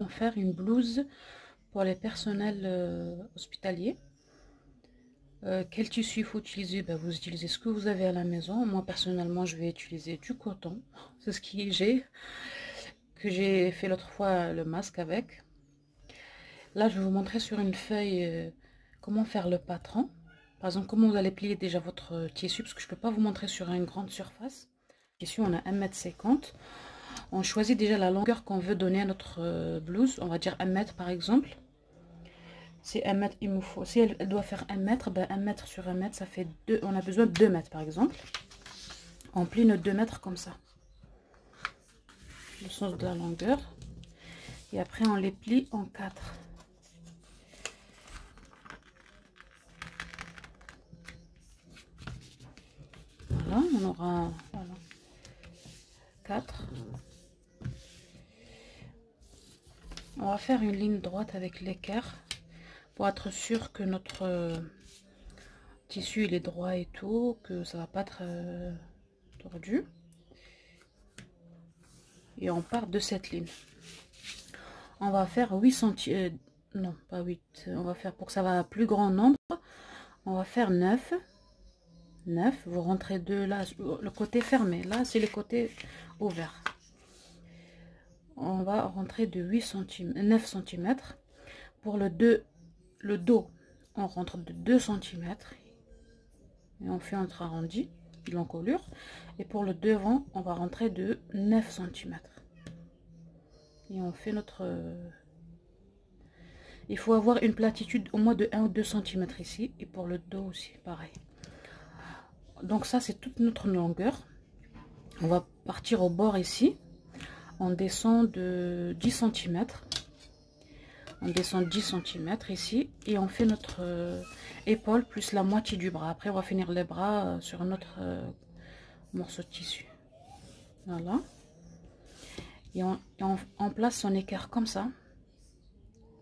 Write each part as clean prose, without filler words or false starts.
en faire une blouse pour les personnels hospitaliers. Quel tissu il faut utiliser? Vous utilisez ce que vous avez à la maison. Moi personnellement je vais utiliser du coton. C'est ce que j'ai fait l'autre fois le masque avec. Là je vais vous montrer sur une feuille comment faire le patron. Par exemple comment vous allez plier déjà votre tissu, parce que je ne peux pas vous montrer sur une grande surface. Ici on a 1,50 m. On choisit déjà la longueur qu'on veut donner à notre blouse. On va dire 1 mètre par exemple. Si 1 mètre, il me faut, si elle doit faire 1 mètre, 1 mètre sur 1 mètre, ça fait 2. On a besoin de 2 mètres par exemple. On plie nos 2 mètres comme ça. Le sens de la longueur. Et après on les plie en 4. Voilà, on aura 4. On va faire une ligne droite avec l'équerre pour être sûr que notre tissu il est droit et tout, que ça va pas être tordu. Et on part de cette ligne. On va faire 8 cm, non pas 8, on va faire, pour que ça va à plus grand nombre, on va faire 9. Vous rentrez 2 là, le côté fermé, là c'est le côté ouvert. On va rentrer de 9 cm. Pour le dos, on rentre de 2 cm. Et on fait entre arrondi de l'encolure. Et pour le devant, on va rentrer de 9 cm. Et on fait notre... Il faut avoir une platitude au moins de 1 ou 2 cm ici. Et pour le dos aussi, pareil. Donc ça, c'est toute notre longueur. On va partir au bord ici. On descend de 10 cm. On descend 10 cm ici. Et on fait notre épaule plus la moitié du bras. Après, on va finir les bras sur notre morceau de tissu. Voilà. Et on place son équerre comme ça.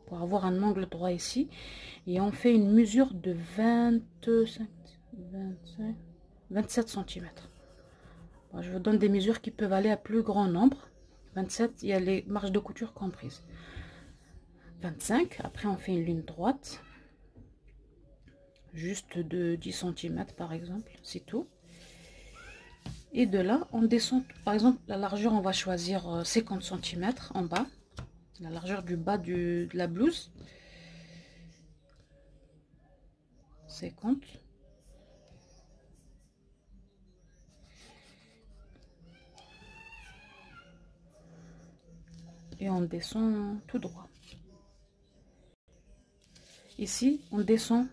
Pour avoir un angle droit ici. Et on fait une mesure de 27 cm. Bon, je vous donne des mesures qui peuvent aller à plus grand nombre. 27, il y a les marges de couture comprises. 25, après on fait une ligne droite. Juste de 10 cm par exemple, c'est tout. Et de là, on descend, par exemple, la largeur, on va choisir 50 cm en bas. La largeur du bas de la blouse. 50. Et on descend tout droit. Ici, on descend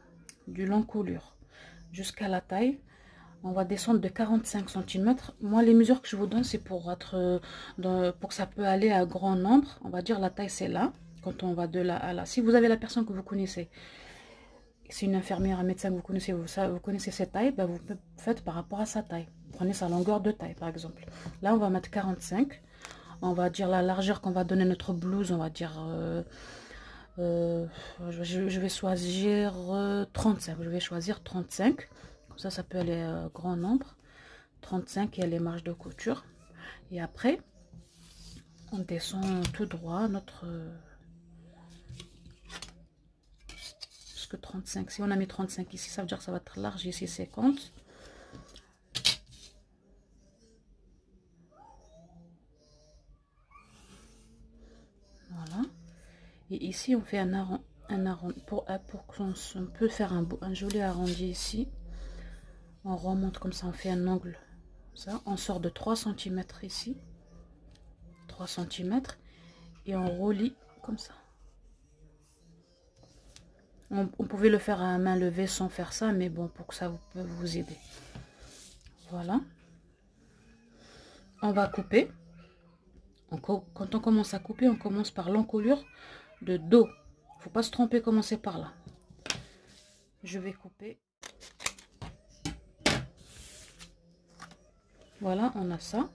du l'encolure jusqu'à la taille. On va descendre de 45 cm. Moi, les mesures que je vous donne, c'est pour être pour que ça peut aller à grand nombre. On va dire la taille, c'est là. Quand on va de là à là. Si vous avez la personne que vous connaissez, c'est une infirmière, un médecin que vous connaissez, vous connaissez cette taille, vous faites par rapport à sa taille. Prenez sa longueur de taille, par exemple. Là, on va mettre 45. On va dire la largeur qu'on va donner à notre blouse, on va dire... je vais choisir 35. Je vais choisir 35. Comme ça peut aller à grand nombre. 35, il y a les marges de couture. Et après, on descend tout droit notre... Parce que 35, si on a mis 35 ici, ça veut dire que ça va être large ici, 50. Voilà. Et ici, on fait un arrondi pour qu'on peut faire un joli arrondi ici. On remonte comme ça, on fait un angle. Ça, on sort de 3 cm ici. 3 cm. Et on relie comme ça. On pouvait le faire à main levée sans faire ça, mais bon, pour que ça peut vous aider. Voilà. On va couper. Quand on commence à couper, on commence par l'encolure de dos. Faut pas se tromper, commencer par là. Je vais couper. Voilà, on a ça.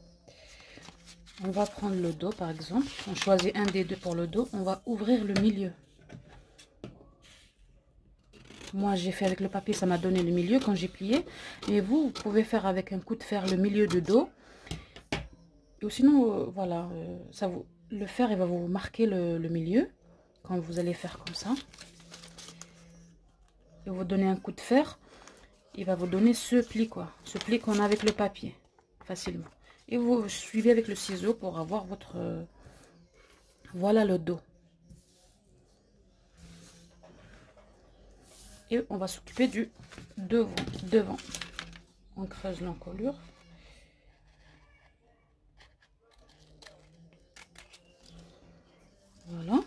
On va prendre le dos par exemple. On choisit un des deux pour le dos. On va ouvrir le milieu. Moi j'ai fait avec le papier, ça m'a donné le milieu quand j'ai plié. Et vous pouvez faire avec un coup de fer le milieu de dos. Ou sinon, voilà, le fer, il va vous marquer le milieu quand vous allez faire comme ça. Et vous donner un coup de fer, il va vous donner ce pli, quoi. Ce pli qu'on a avec le papier, facilement. Et vous suivez avec le ciseau pour avoir votre... voilà le dos. Et on va s'occuper du devant. On creuse l'encolure. Voilà.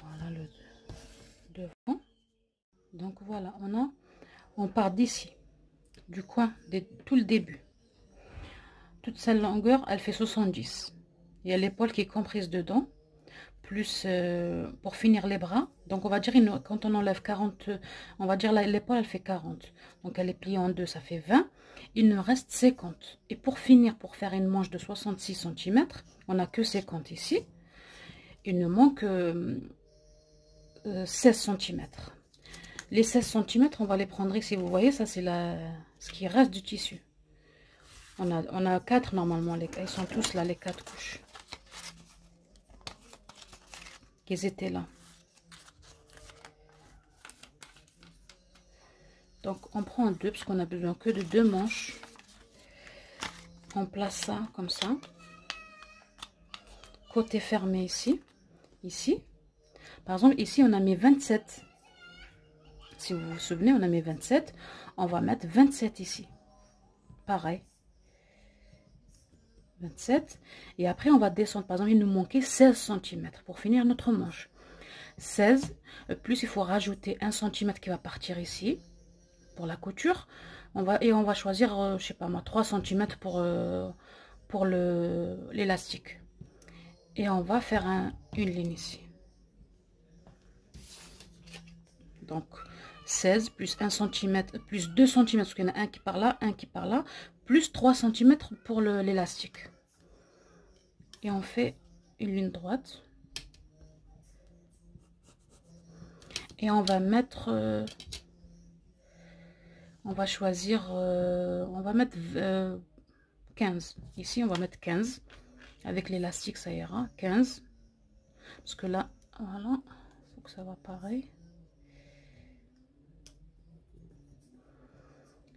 Voilà le devant. Donc voilà, on part d'ici, du coin, tout le début. Toute cette longueur, elle fait 70. Il y a l'épaule qui est comprise dedans, plus pour finir les bras. Donc on va dire, quand on enlève 40, on va dire l'épaule, elle fait 40. Donc elle est pliée en deux, ça fait 20. Il nous reste 50. Et pour finir, pour faire une manche de 66 cm, on n'a que 50 ici. Il nous manque 16 cm. Les 16 cm, on va les prendre ici. Vous voyez, ça c'est ce qui reste du tissu. On a 4 normalement. Ils sont tous là, les 4 couches. Qu'ils étaient là. Donc on prend 2 parce qu'on a besoin que de 2 manches. On place ça comme ça. Côté fermé ici. Ici. Par exemple, ici on a mis 27. Si vous vous souvenez, on a mis 27. On va mettre 27 ici. Pareil. 27. Et après, on va descendre. Par exemple, il nous manquait 16 cm pour finir notre manche. 16. Plus, il faut rajouter 1 cm qui va partir ici. Pour la couture. On va choisir, je sais pas moi, 3 cm pour l'élastique. Et on va faire une ligne ici. Donc, 16 plus 1 cm, plus 2 cm, parce qu'il y en a un qui part là, un qui part là, plus 3 cm pour l'élastique. Et on fait une ligne droite. Et on va mettre... on va choisir... on va mettre 15. Ici, on va mettre 15. Avec l'élastique, ça ira. 15. Parce que là, voilà. Il faut que ça va pareil.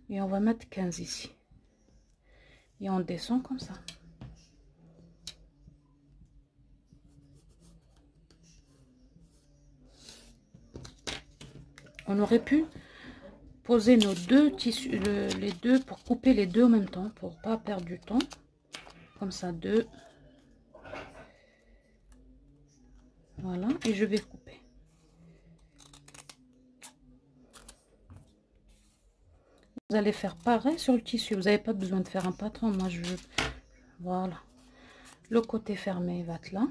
Et on va mettre 15 ici. Et on descend comme ça. On aurait pu poser nos deux tissus, les deux, pour couper les deux en même temps, pour pas perdre du temps. Comme ça, 2. Voilà, et je vais couper. Vous allez faire pareil sur le tissu. Vous n'avez pas besoin de faire un patron. Moi, je veux... Voilà. Le côté fermé va être là.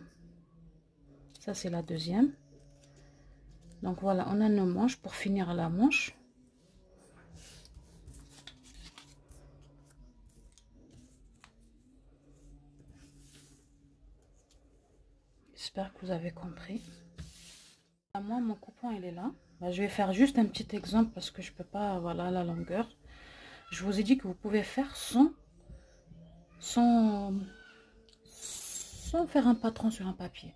Ça, c'est la deuxième. Donc, voilà, on a nos manches. Pour finir la manche, j'espère que vous avez compris. Moi, mon coupon, il est là. Bah, je vais faire juste un petit exemple parce que je peux pas, voilà, la longueur. Je vous ai dit que vous pouvez faire sans faire un patron sur un papier.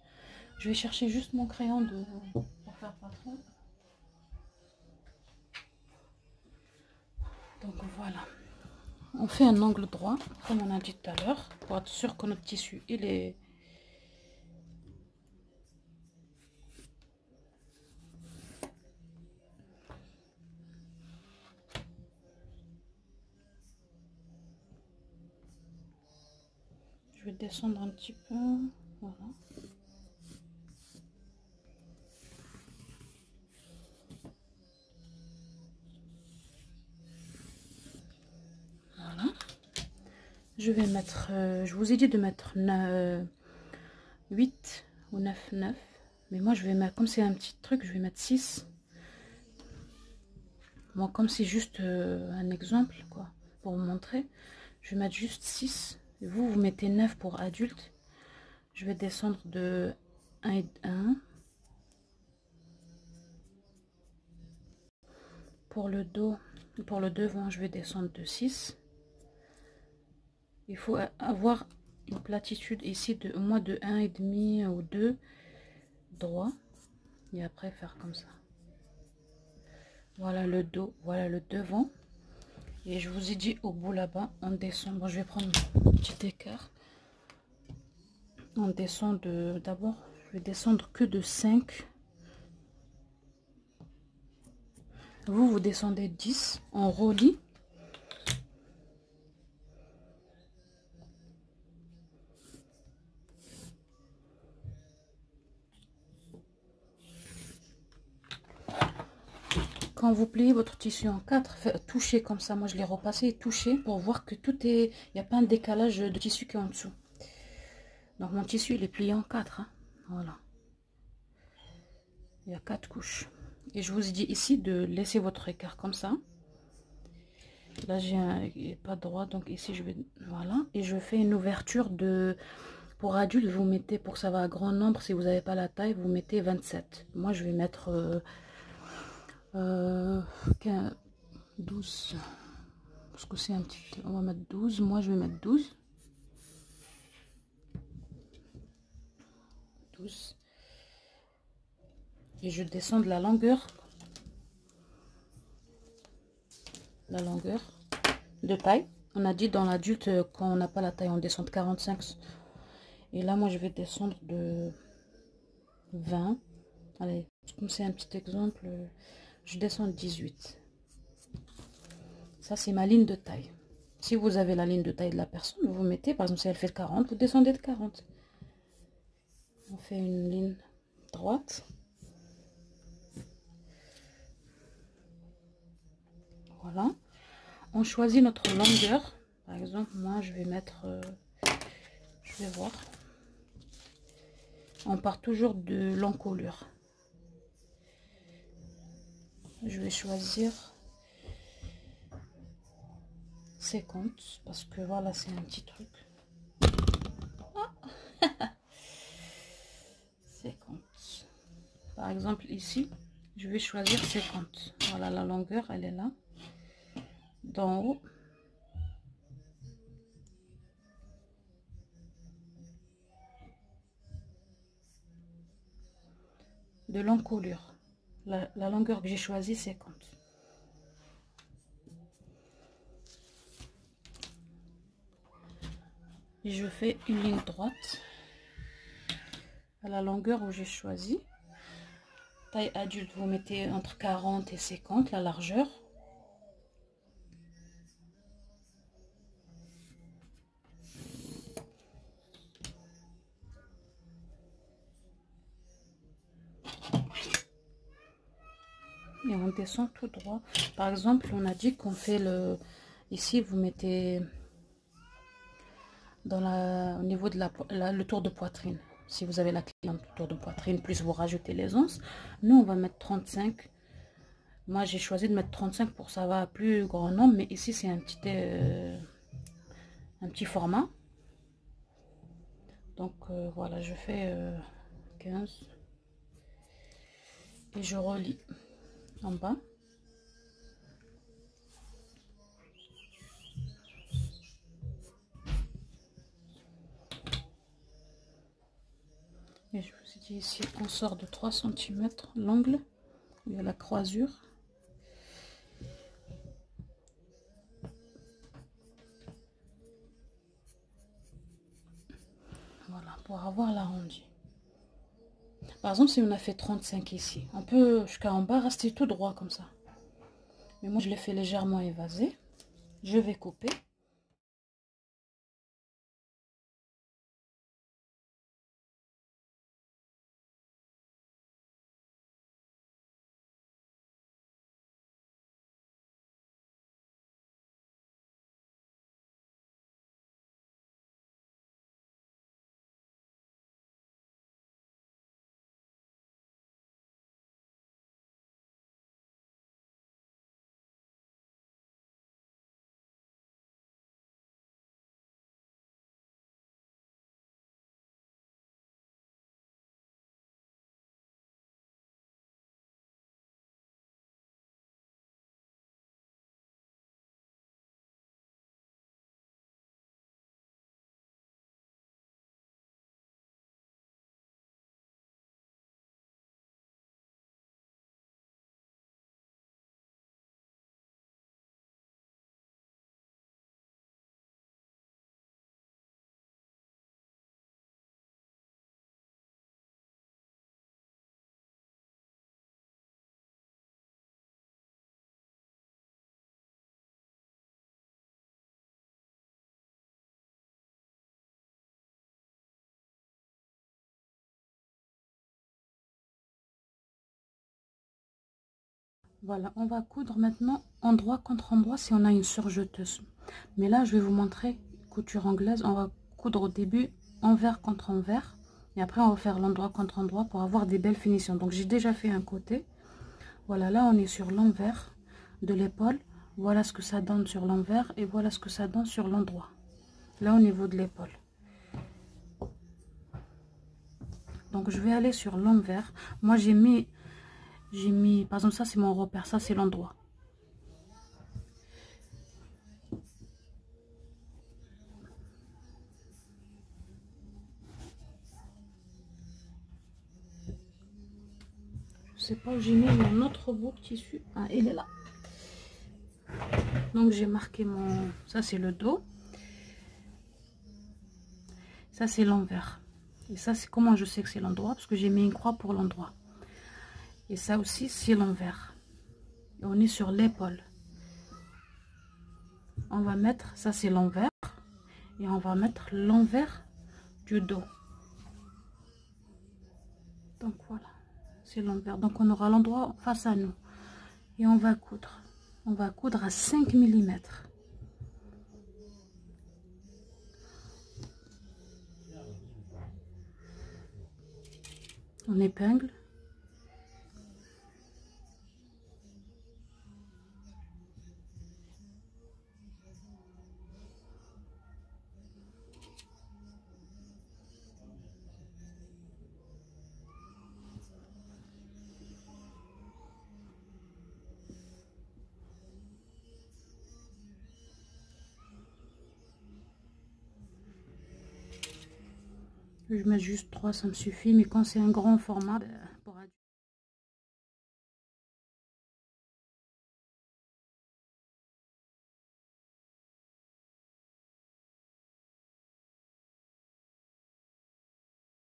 Je vais chercher juste mon crayon pour faire patron. Donc voilà. On fait un angle droit, comme on a dit tout à l'heure, pour être sûr que notre tissu, il est... Je vais descendre un petit peu. Voilà. Voilà. Je vais mettre... je vous ai dit de mettre 8 ou 9. Mais moi, je vais mettre... Comme c'est un petit truc, je vais mettre 6. Bon, comme c'est juste un exemple, quoi, pour vous montrer, je vais mettre juste 6. Et vous mettez 9 pour adulte. Je vais descendre de 1 et 1. Pour le dos, pour le devant, je vais descendre de 6. Il faut avoir une platitude ici de au moins de 1,5 ou 2 droit. Et après faire comme ça. Voilà le dos, voilà le devant. Et je vous ai dit au bout là-bas, on descend. Bon, je vais prendre un petit écart. On descend d'abord, je vais descendre que de 5. Vous descendez 10, on relie. Quand vous pliez votre tissu en 4, touchez comme ça. Moi, je l'ai repassé et touché pour voir que tout est... Il n'y a pas un décalage de tissu qui est en dessous. Donc, mon tissu, il est plié en 4. Hein. Voilà. Il y a 4 couches. Et je vous ai dit ici de laisser votre écart comme ça. Là, j'ai pas droit. Donc, ici, je vais... Voilà. Et je fais une ouverture de... Pour adulte, vous mettez, pour que ça va à grand nombre, si vous n'avez pas la taille, vous mettez 27. Moi, je vais mettre 12. Parce que c'est un petit... On va mettre 12. Moi, je vais mettre 12. 12. Et je descends de la longueur. La longueur de taille. On a dit dans l'adulte, quand on n'a pas la taille, on descend de 45. Et là, moi, je vais descendre de 20. Allez, comme c'est un petit exemple, je descends de 18. Ça, c'est ma ligne de taille. Si vous avez la ligne de taille de la personne, vous mettez, par exemple, si elle fait 40, vous descendez de 40. On fait une ligne droite. Voilà. On choisit notre longueur. Par exemple, moi, je vais mettre... je vais voir. On part toujours de l'encolure. Je vais choisir 50 parce que voilà, c'est un petit truc. Ah 50. Par exemple, ici, je vais choisir 50. Voilà, la longueur, elle est là. D'en haut. De l'encolure. La longueur que j'ai choisie, 50. Et je fais une ligne droite à la longueur où j'ai choisi. Taille adulte, vous mettez entre 40 et 50 la largeur. Et on descend tout droit. Par exemple, on a dit qu'on fait le... Ici, vous mettez dans au niveau de le tour de poitrine. Si vous avez la cliente tour de poitrine, plus vous rajoutez les onces. Nous, on va mettre 35. Moi, j'ai choisi de mettre 35 pour ça va plus grand nombre. Mais ici, c'est un petit format. Donc, voilà, je fais 15. Et je relie en bas. Et je vous ai dit ici, on sort de 3 cm l'angle. Il y a la croisure. Voilà, pour avoir l'arrondi. Par exemple, si on a fait 35 ici, on peut jusqu'à en bas rester tout droit comme ça. Mais moi, je l'ai fait légèrement évasé. Je vais couper. Voilà, on va coudre maintenant endroit contre endroit si on a une surjeteuse. Mais là, je vais vous montrer couture anglaise. On va coudre au début envers contre envers. Et après, on va faire l'endroit contre endroit pour avoir des belles finitions. Donc, j'ai déjà fait un côté. Voilà, là, on est sur l'envers de l'épaule. Voilà ce que ça donne sur l'envers. Et voilà ce que ça donne sur l'endroit. Là, au niveau de l'épaule. Donc, je vais aller sur l'envers. Moi, j'ai mis, par exemple, ça, c'est mon repère. Ça, c'est l'endroit. Je sais pas où j'ai mis mon autre bout de tissu. Ah, il est là. Donc j'ai marqué mon... Ça c'est le dos. Ça c'est l'envers. Et ça c'est comment je sais que c'est l'endroit? Parce que j'ai mis une croix pour l'endroit. Et ça aussi c'est l'envers. Et on est sur l'épaule. On va mettre... Ça c'est l'envers. Et on va mettre l'envers du dos. Donc voilà. C'est l'envers. Donc on aura l'endroit face à nous. Et on va coudre. On va coudre à 5 mm. On épingle. Je mets juste 3, ça me suffit. Mais quand c'est un grand format, pour adulte.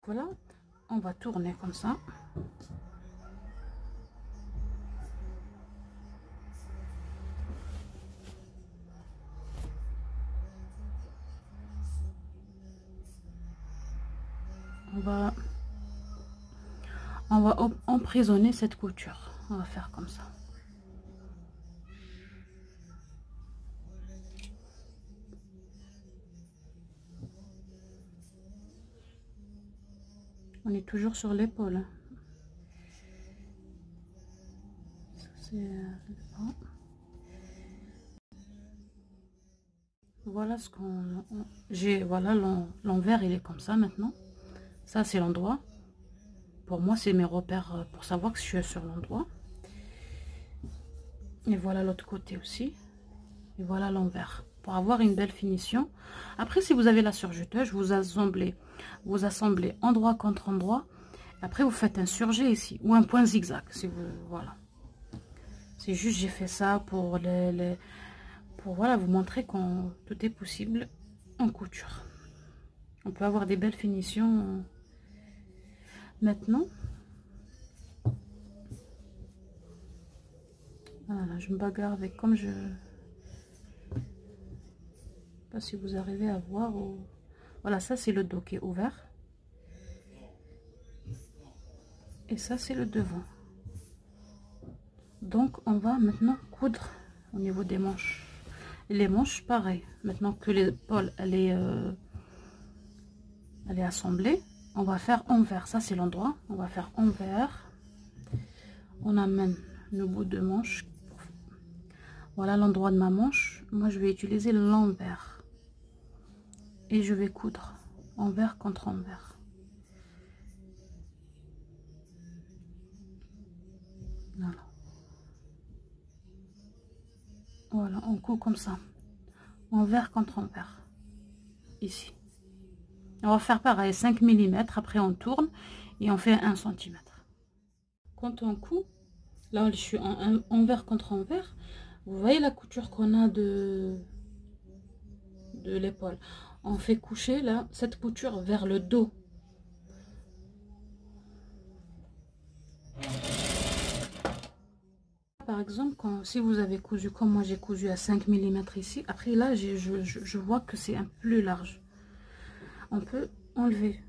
Voilà, on va tourner comme ça. On va emprisonner cette couture. On va faire comme ça. On est toujours sur l'épaule. Voilà ce qu'on... J'ai... Voilà, l'envers, il est comme ça maintenant. Ça, c'est l'endroit. Pour moi, c'est mes repères pour savoir que je suis sur l'endroit. Et voilà l'autre côté aussi. Et voilà l'envers. Pour avoir une belle finition. Après, si vous avez la surjeteuse, vous assemblez endroit contre endroit. Après, vous faites un surjet ici. Ou un point zigzag. Si vous... Voilà. C'est juste, j'ai fait ça pour pour voilà, vous montrer que tout est possible en couture. On peut avoir des belles finitions. Maintenant, voilà, je me bagarre avec comme je... Je sais pas si vous arrivez à voir. Voilà, ça c'est le dos qui est ouvert. Et ça c'est le devant. Donc on va maintenant coudre au niveau des manches. Et les manches, pareil. Maintenant que l'épaule elle est assemblée, on va faire envers. Ça c'est l'endroit. On va faire envers. On amène le bout de manche. Voilà l'endroit de ma manche. Moi je vais utiliser l'envers. Et je vais coudre envers contre envers. Voilà. Voilà, on coud comme ça. Envers contre envers. Ici. On va faire pareil, 5 mm. Après, on tourne et on fait 1 cm. Quand on coud, là, je suis en envers contre envers. Vous voyez la couture qu'on a de l'épaule. On fait coucher là cette couture vers le dos. Par exemple, si vous avez cousu comme moi j'ai cousu à 5 mm ici, après là je vois que c'est un peu plus large. On peut enlever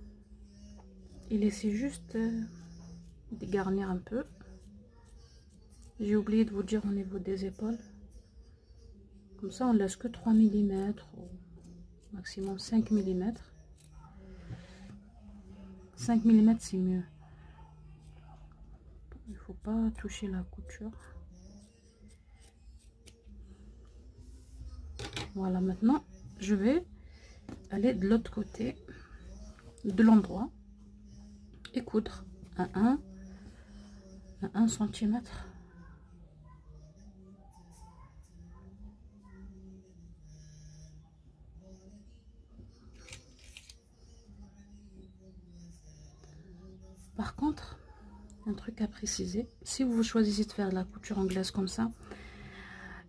et laisser juste dégarnir un peu. J'ai oublié de vous dire au niveau des épaules. Comme ça, on laisse que 3 mm, ou maximum 5 mm. 5 mm, c'est mieux. Il faut pas toucher la couture. Voilà, maintenant, je vais aller de l'autre côté de l'endroit et coudre à 1 cm. Par contre, un truc à préciser, si vous choisissez de faire de la couture anglaise comme ça,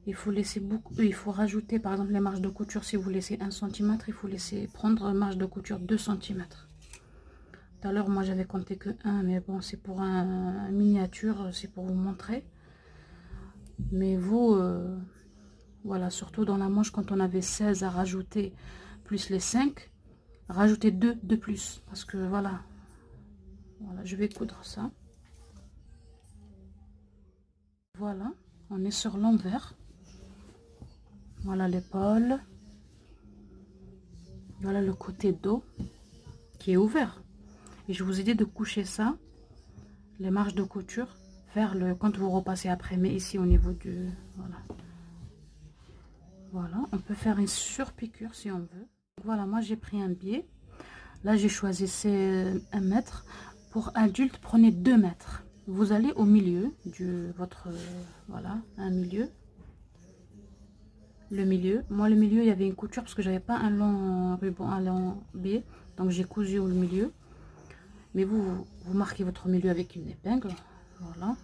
il faut laisser beaucoup, il faut rajouter par exemple les marges de couture. Si vous laissez 1 cm, il faut laisser prendre marge de couture 2 cm. Tout à l'heure, moi j'avais compté que 1, mais bon, c'est pour un miniature, c'est pour vous montrer. Mais vous, voilà, surtout dans la manche, quand on avait 16 à rajouter, plus les 5, rajoutez 2 de plus. Parce que voilà, je vais coudre ça. Voilà, on est sur l'envers. Voilà l'épaule. Voilà le côté dos qui est ouvert. Et je vous ai dit de coucher ça, les marges de couture, vers le, quand vous repassez après, mais ici au niveau du... Voilà. Voilà, on peut faire une surpiqûre si on veut. Voilà, moi j'ai pris un biais. Là j'ai choisi c'est 1 mètre. Pour adulte, prenez 2 mètres. Vous allez au milieu de votre... voilà, un milieu. Le milieu, moi le milieu il y avait une couture parce que j'avais pas un long ruban, un long biais, donc j'ai cousu au milieu. Mais vous marquez votre milieu avec une épingle, voilà.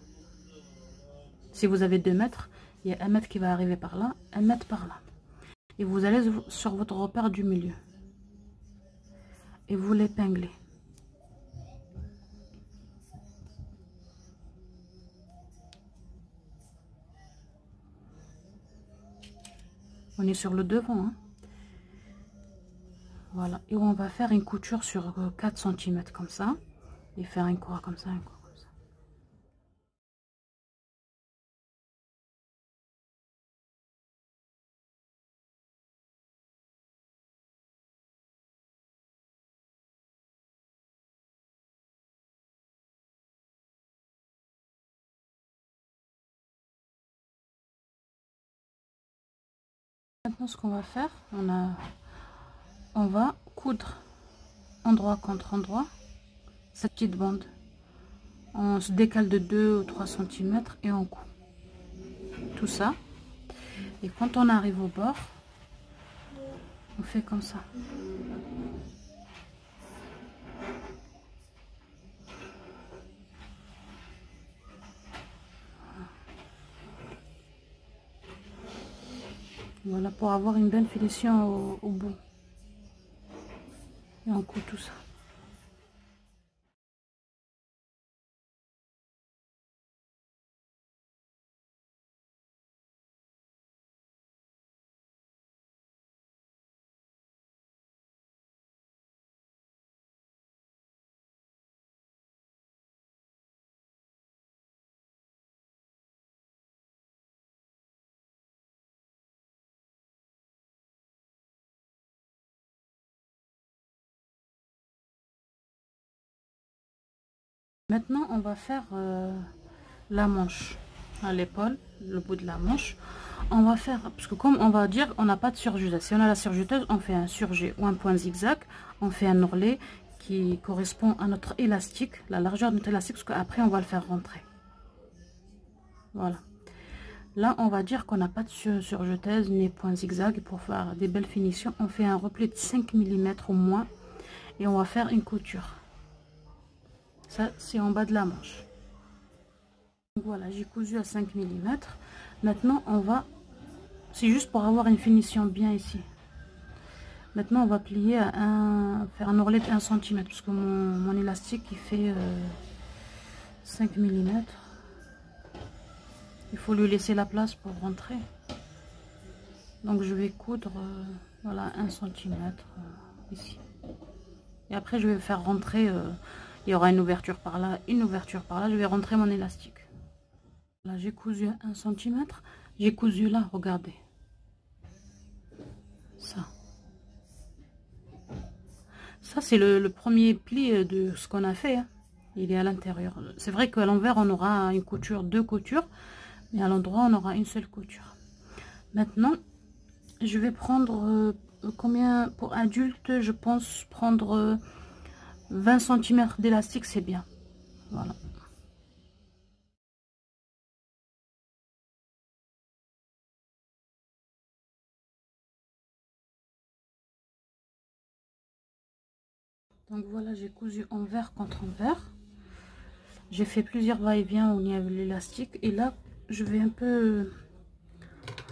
Si vous avez 2 mètres, il y a 1 mètre qui va arriver par là, 1 mètre par là, et vous allez sur votre repère du milieu et vous l'épinglez. On est sur le devant, hein. Voilà, et on va faire une couture sur 4 cm comme ça, et faire une croix comme ça, une croix comme ça. Maintenant, ce qu'on va faire, on va coudre endroit contre endroit cette petite bande. On se décale de 2 ou 3 cm et on coud tout ça. Et quand on arrive au bord, on fait comme ça. Voilà, pour avoir une belle finition au bout. Et on coud tout ça. Maintenant, on va faire la manche à l'épaule, le bout de la manche. On va faire, parce que comme on va dire, on n'a pas de surjeteuse. Si on a la surjeteuse, on fait un surjet ou un point zigzag. On fait un ourlet qui correspond à notre élastique, la largeur de notre élastique, parce qu'après, on va le faire rentrer. Voilà. Là, on va dire qu'on n'a pas de surjeteuse ni point zigzag. Pour faire des belles finitions, on fait un repli de 5 mm au moins. Et on va faire une couture. Ça, c'est en bas de la manche. Donc voilà, j'ai cousu à 5 mm. Maintenant, on va... C'est juste pour avoir une finition bien ici. Maintenant, on va plier à faire un ourlet de 1 cm. Parce que mon élastique, il fait 5 mm. Il faut lui laisser la place pour rentrer. Donc, je vais coudre voilà, 1 cm ici. Et après, je vais faire rentrer... il y aura une ouverture par là, une ouverture par là. Je vais rentrer mon élastique. Là, j'ai cousu à 1 centimètre. J'ai cousu là, regardez. Ça. Ça, c'est le premier pli de ce qu'on a fait. Hein. Il est à l'intérieur. C'est vrai qu'à l'envers, on aura une couture, 2 coutures. Mais à l'endroit, on aura une seule couture. Maintenant, je vais prendre combien pour adulte? Je pense prendre 20 cm d'élastique, c'est bien. Voilà. Donc voilà, j'ai cousu envers contre envers. J'ai fait plusieurs va-et-vient au niveau de l'élastique. Et là, je vais un peu,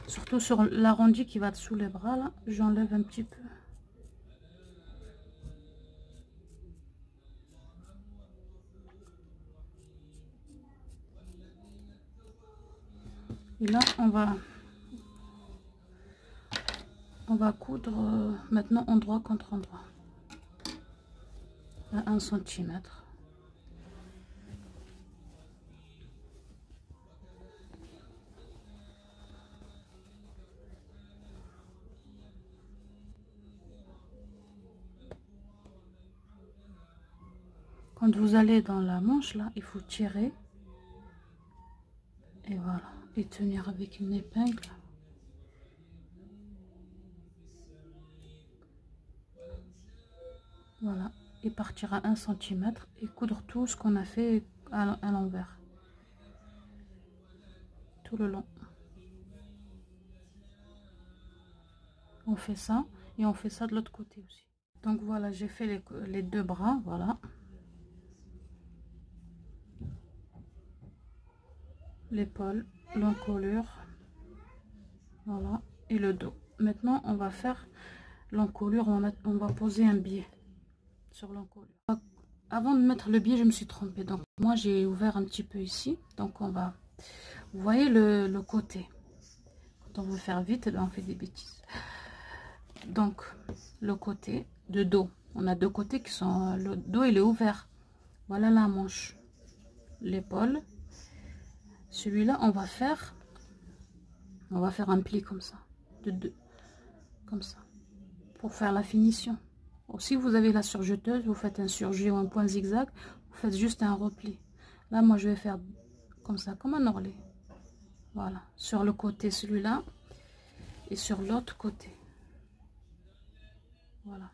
surtout sur l'arrondi qui va dessous les bras, là, j'enlève un petit peu. Et là, on va coudre maintenant endroit contre endroit. À 1 centimètre. Quand vous allez dans la manche, là, il faut tirer. Et voilà. Et tenir avec une épingle. Voilà. Et partir à 1 centimètre et coudre tout ce qu'on a fait à l'envers. Tout le long. On fait ça. Et on fait ça de l'autre côté aussi. Donc voilà, j'ai fait les 2 bras. Voilà. L'épaule, l'encolure, voilà, et le dos. Maintenant, on va faire l'encolure, on va poser un biais sur l'encolure. Avant de mettre le biais, je me suis trompée. Donc, moi, j'ai ouvert un petit peu ici. Donc, on va... Vous voyez le côté. Quand on veut faire vite, là, on fait des bêtises. Donc, le côté de dos. On a 2 côtés qui sont... Le dos, il est ouvert. Voilà la manche. L'épaule. Celui-là, on va faire un pli comme ça, de 2, comme ça, pour faire la finition. Ou si vous avez la surjeteuse, vous faites un surjet ou un point zigzag, vous faites juste un repli. Là, moi, je vais faire comme ça, comme un ourlet. Voilà, sur le côté, celui-là, et sur l'autre côté. Voilà.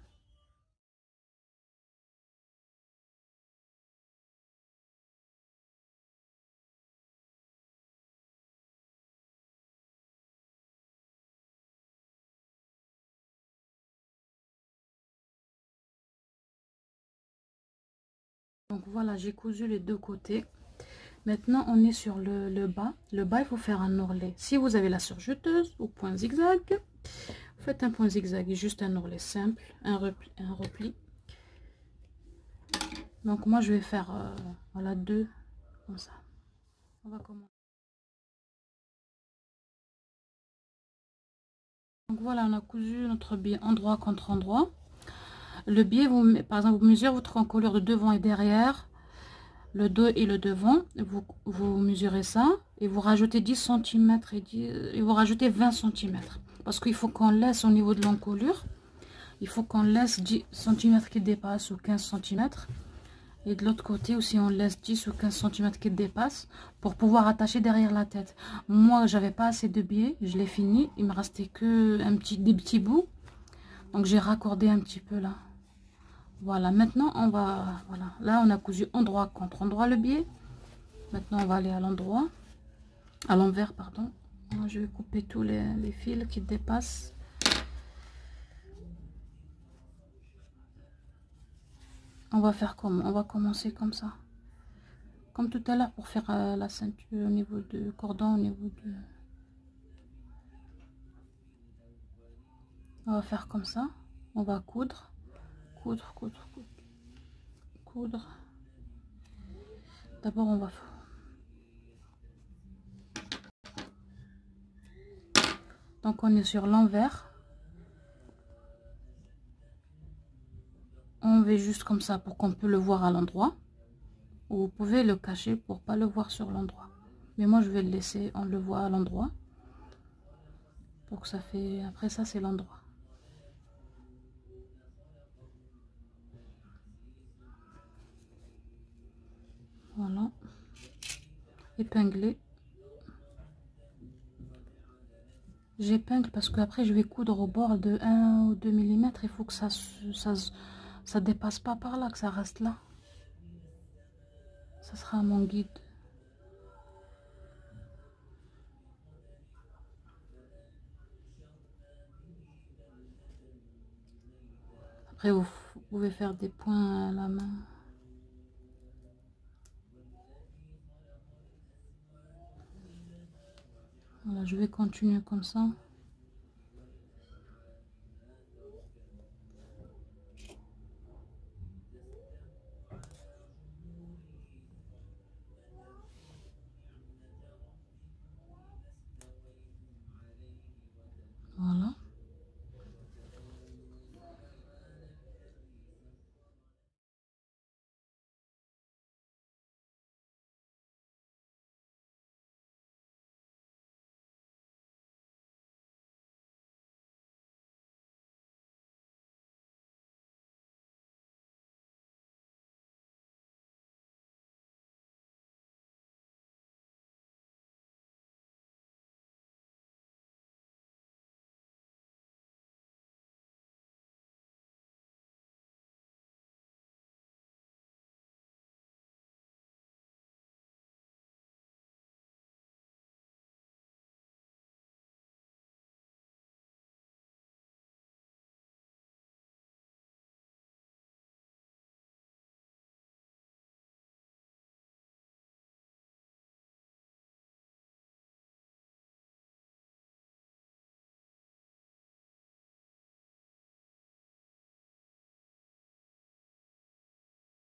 Donc voilà, j'ai cousu les 2 côtés. Maintenant, on est sur le bas. Le bas, il faut faire un ourlet. Si vous avez la surjeteuse ou point zigzag, vous faites un point zigzag et juste un ourlet simple, un repli. Donc moi, je vais faire voilà 2 comme ça. On va commencer. Donc voilà, on a cousu notre biais endroit contre endroit. Le biais, par exemple, vous mesurez votre encolure de devant et derrière, le dos et le devant. Vous mesurez ça et vous rajoutez 10 cm et vous rajoutez 20 cm. Parce qu'il faut qu'on laisse au niveau de l'encolure, il faut qu'on laisse 10 cm qui dépassent ou 15 cm. Et de l'autre côté aussi, on laisse 10 ou 15 cm qui dépassent pour pouvoir attacher derrière la tête. Moi, j'avais pas assez de biais, je l'ai fini. Il me restait que des petits bouts. Donc, j'ai raccordé un petit peu là. Voilà, maintenant, on va... Voilà, là, on a cousu endroit contre endroit le biais. Maintenant, on va aller à l'endroit. À l'envers, pardon. Moi, je vais couper tous les fils qui dépassent. On va faire comment? On va commencer comme ça. Comme tout à l'heure pour faire la ceinture au niveau du cordon, au niveau de... On va faire comme ça. On va coudre. Coudre, coudre, coudre. Coudre. D'abord, on va... Donc, on est sur l'envers. On fait juste comme ça pour qu'on peut le voir à l'endroit. Ou vous pouvez le cacher pour pas le voir sur l'endroit. Mais moi, je vais le laisser, on le voit à l'endroit. Donc ça fait... Après ça, c'est l'endroit. Voilà. Épingler. J'épingle parce que après je vais coudre au bord de 1 ou 2 millimètres. Il faut que ça dépasse pas par là, que ça reste là. Ça sera mon guide. Après vous pouvez faire des points à la main. Voilà, je vais continuer comme ça.